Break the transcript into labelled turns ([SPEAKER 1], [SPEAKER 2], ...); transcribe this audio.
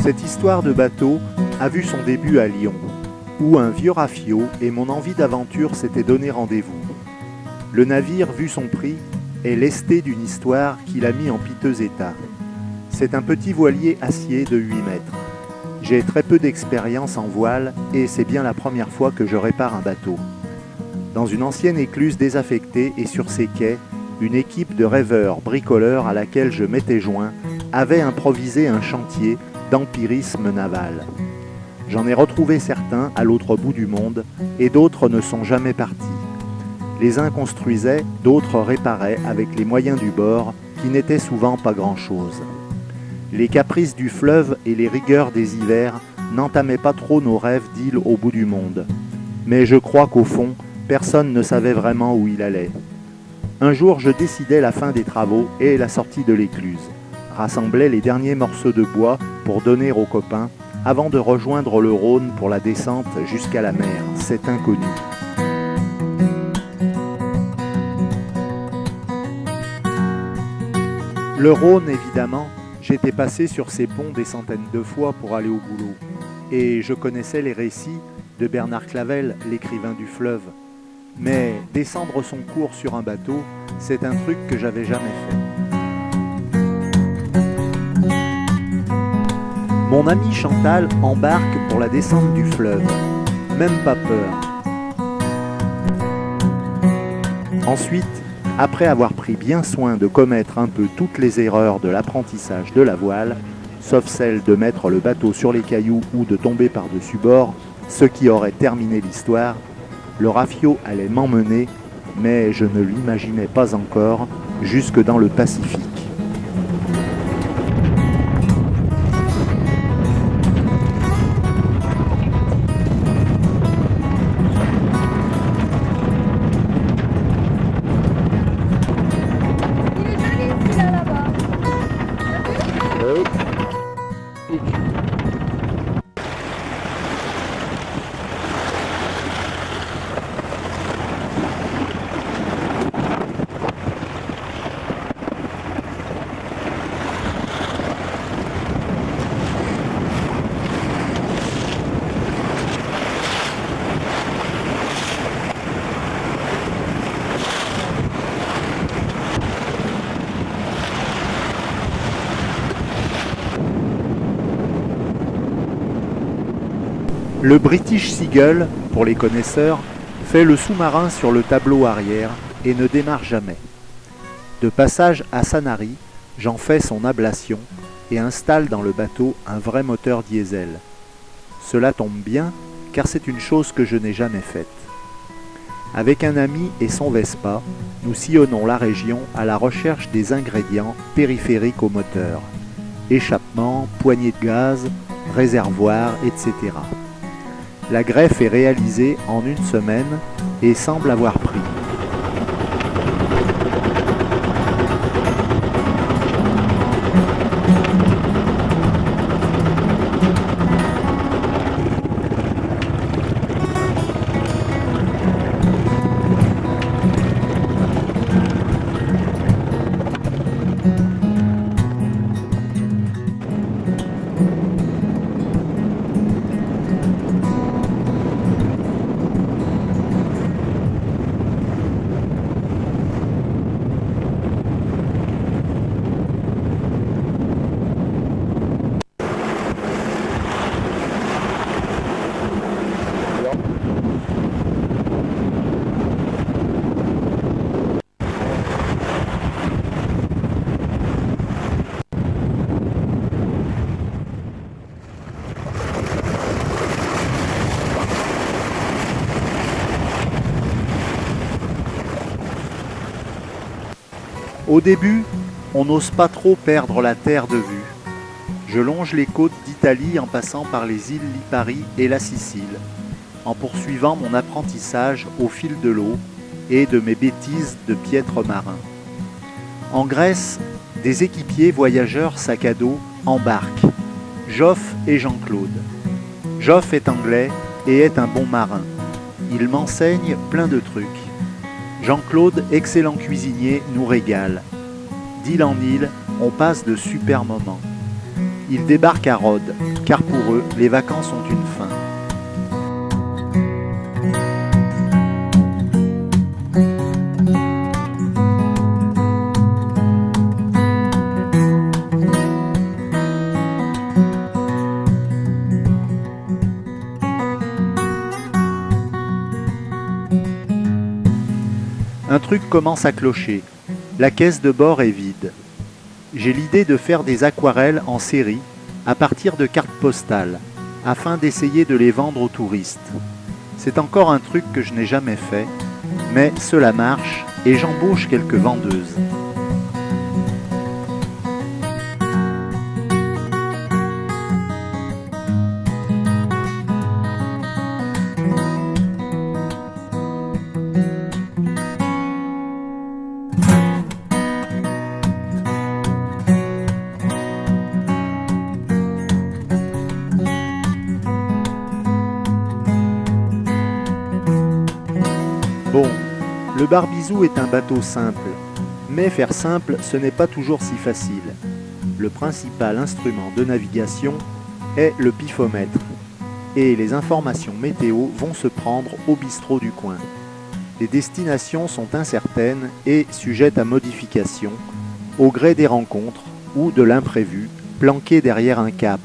[SPEAKER 1] Cette histoire de bateau a vu son début à Lyon, où un vieux rafio et mon envie d'aventure s'étaient donné rendez-vous. Le navire, vu son prix, est lesté d'une histoire qui l'a mis en piteux état. C'est un petit voilier acier de 8 mètres. J'ai très peu d'expérience en voile et c'est bien la première fois que je répare un bateau. Dans une ancienne écluse désaffectée et sur ses quais, une équipe de rêveurs bricoleurs à laquelle je m'étais joint avait improvisé un chantier d'empirisme naval. J'en ai retrouvé certains à l'autre bout du monde et d'autres ne sont jamais partis. Les uns construisaient, d'autres réparaient avec les moyens du bord qui n'étaient souvent pas grand-chose. Les caprices du fleuve et les rigueurs des hivers n'entamaient pas trop nos rêves d'île au bout du monde. Mais je crois qu'au fond, personne ne savait vraiment où il allait. Un jour, je décidais la fin des travaux et la sortie de l'écluse. Rassemblais les derniers morceaux de bois pour donner aux copains avant de rejoindre le Rhône pour la descente jusqu'à la mer, cet inconnu. Le Rhône, évidemment, j'étais passé sur ces ponts des centaines de fois pour aller au boulot. Et je connaissais les récits de Bernard Clavel, l'écrivain du fleuve. Mais descendre son cours sur un bateau, c'est un truc que j'avais jamais fait. Mon ami Chantal embarque pour la descente du fleuve. Même pas peur. Ensuite, après avoir pris bien soin de commettre un peu toutes les erreurs de l'apprentissage de la voile, sauf celle de mettre le bateau sur les cailloux ou de tomber par-dessus bord, ce qui aurait terminé l'histoire, le rafio allait m'emmener, mais je ne l'imaginais pas encore, jusque dans le Pacifique. Le British Seagull, pour les connaisseurs, fait le sous-marin sur le tableau arrière et ne démarre jamais. De passage à Sanary, j'en fais son ablation et installe dans le bateau un vrai moteur diesel. Cela tombe bien, car c'est une chose que je n'ai jamais faite. Avec un ami et son Vespa, nous sillonnons la région à la recherche des ingrédients périphériques au moteur. Échappement, poignée de gaz, réservoir, etc. La greffe est réalisée en une semaine et semble avoir pris. Au début, on n'ose pas trop perdre la terre de vue. Je longe les côtes d'Italie en passant par les îles Lipari et la Sicile, en poursuivant mon apprentissage au fil de l'eau et de mes bêtises de piètre marin. En Grèce, des équipiers voyageurs sac à dos embarquent, Joff et Jean-Claude. Joff est anglais et est un bon marin. Il m'enseigne plein de trucs. Jean-Claude, excellent cuisinier, nous régale. D'île en île, on passe de super moments. Ils débarquent à Rhodes, car pour eux, les vacances ont une fin. Un truc commence à clocher. La caisse de bord est vide. J'ai l'idée de faire des aquarelles en série à partir de cartes postales, afin d'essayer de les vendre aux touristes. C'est encore un truc que je n'ai jamais fait, mais cela marche et j'embauche quelques vendeuses. Bon, le Barbizou est un bateau simple, mais faire simple, ce n'est pas toujours si facile. Le principal instrument de navigation est le pifomètre, et les informations météo vont se prendre au bistrot du coin. Les destinations sont incertaines et sujettes à modification, au gré des rencontres ou de l'imprévu, planqué derrière un cap.